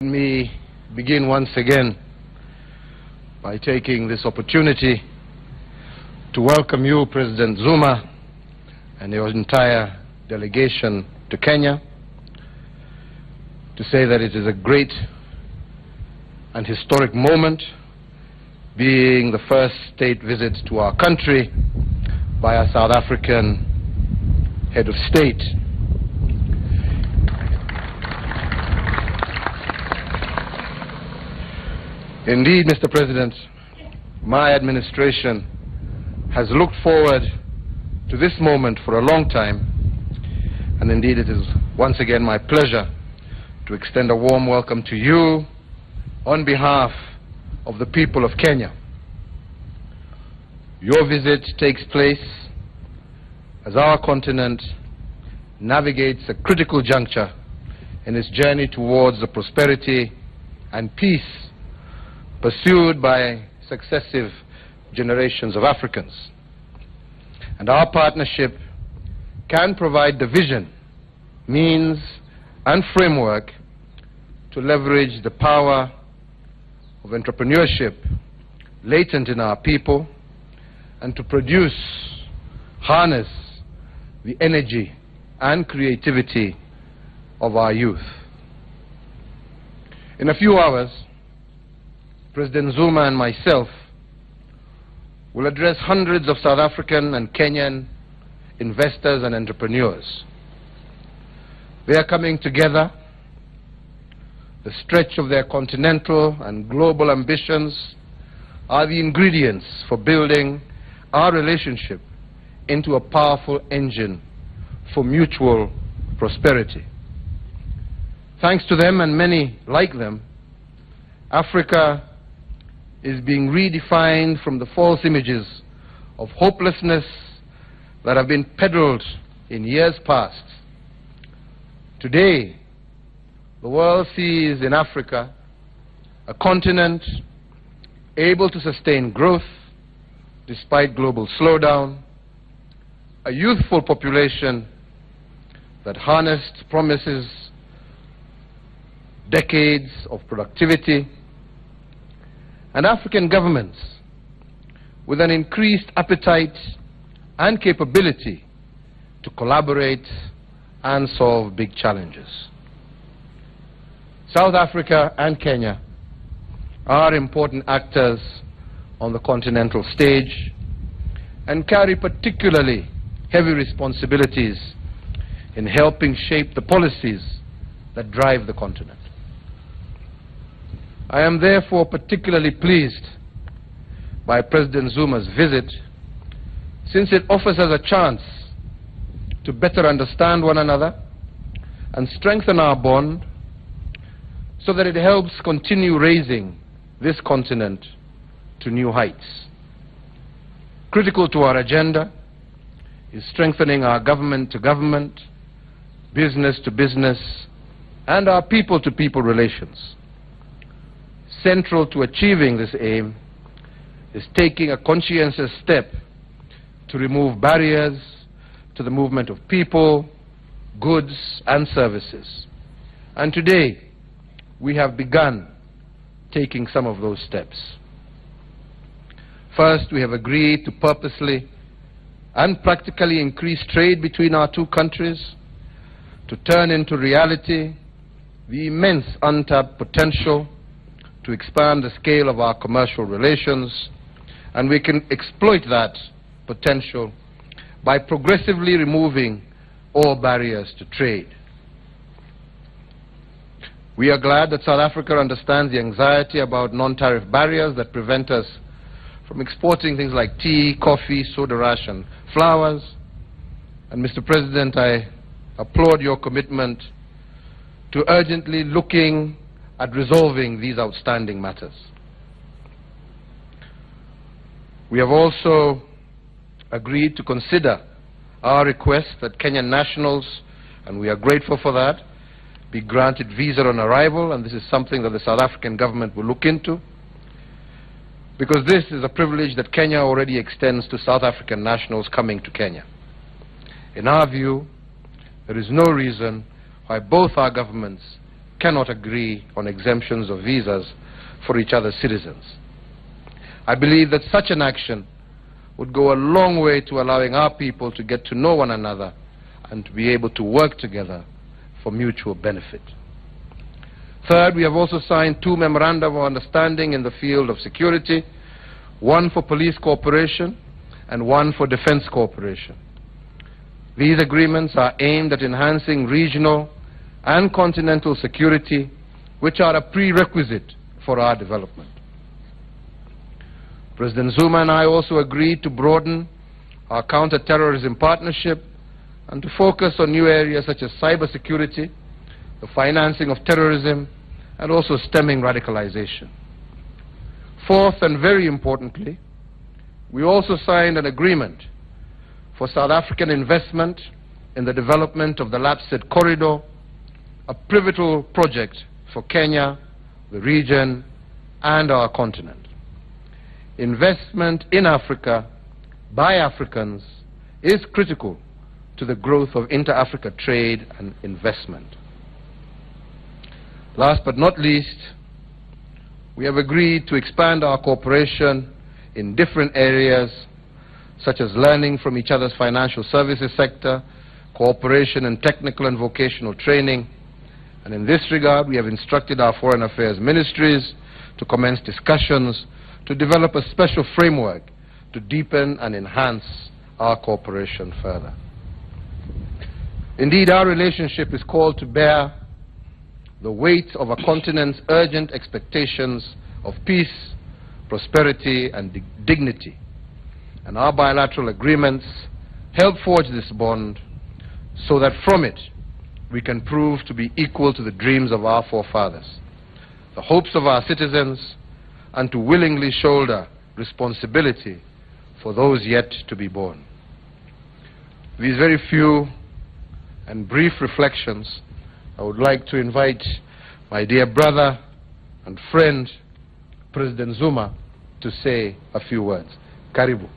Let me begin once again by taking this opportunity to welcome you, President Zuma, and your entire delegation to Kenya, to say that it is a great and historic moment, being the first state visit to our country by a South African head of state. Indeed, Mr. President, my administration has looked forward to this moment for a long time, and indeed it is once again my pleasure to extend a warm welcome to you on behalf of the people of Kenya. Your visit takes place as our continent navigates a critical juncture in its journey towards the prosperity and peace pursued by successive generations of Africans. And our partnership can provide the vision, means, and framework to leverage the power of entrepreneurship latent in our people and to harness the energy and creativity of our youth. In a few hours, President Zuma and myself will address hundreds of South African and Kenyan investors and entrepreneurs. They are coming together. The stretch of their continental and global ambitions are the ingredients for building our relationship into a powerful engine for mutual prosperity. Thanks to them and many like them, Africa is being redefined from the false images of hopelessness that have been peddled in years past. Today, the world sees in Africa a continent able to sustain growth despite global slowdown, a youthful population that harnessed promises decades of productivity, and African governments with an increased appetite and capability to collaborate and solve big challenges. South Africa and Kenya are important actors on the continental stage and carry particularly heavy responsibilities in helping shape the policies that drive the continent. I am therefore particularly pleased by President Zuma's visit, since it offers us a chance to better understand one another and strengthen our bond so that it helps continue raising this continent to new heights. Critical to our agenda is strengthening our government-to-government, business-to-business, and our people-to-people relations. Central to achieving this aim is taking a conscientious step to remove barriers to the movement of people, goods, and services. And today, we have begun taking some of those steps. First, we have agreed to purposely and practically increase trade between our two countries to turn into reality the immense untapped potential to expand the scale of our commercial relations, and we can exploit that potential by progressively removing all barriers to trade. We are glad that South Africa understands the anxiety about non-tariff barriers that prevent us from exporting things like tea, coffee, soda ash, and flowers. And Mr. President, I applaud your commitment to urgently looking at resolving these outstanding matters. We have also agreed to consider our request that Kenyan nationals, and we are grateful for that, be granted visa on arrival, and this is something that the South African government will look into, because this is a privilege that Kenya already extends to South African nationals coming to Kenya. In our view, there is no reason why both our governments cannot agree on exemptions of visas for each other's citizens. I believe that such an action would go a long way to allowing our people to get to know one another and to be able to work together for mutual benefit. Third, we have also signed 2 memoranda of understanding in the field of security, one for police cooperation and one for defense cooperation. These agreements are aimed at enhancing regional and continental security, which are a prerequisite for our development. President Zuma and I also agreed to broaden our counter-terrorism partnership and to focus on new areas such as cybersecurity, the financing of terrorism, and also stemming radicalization. Fourth, and very importantly, we also signed an agreement for South African investment in the development of the Lapsed Corridor, a pivotal project for Kenya, the region, and our continent. Investment in Africa by Africans is critical to the growth of inter-Africa trade and investment. Last but not least, we have agreed to expand our cooperation in different areas such as learning from each other's financial services sector, cooperation in technical and vocational training, and in this regard we have instructed our foreign affairs ministries to commence discussions to develop a special framework to deepen and enhance our cooperation further. Indeed, our relationship is called to bear the weight of a continent's urgent expectations of peace, prosperity, and dignity. And our bilateral agreements help forge this bond so that from it we can prove to be equal to the dreams of our forefathers, the hopes of our citizens, and to willingly shoulder responsibility for those yet to be born. These very few and brief reflections, I would like to invite my dear brother and friend, President Zuma, to say a few words. Karibu.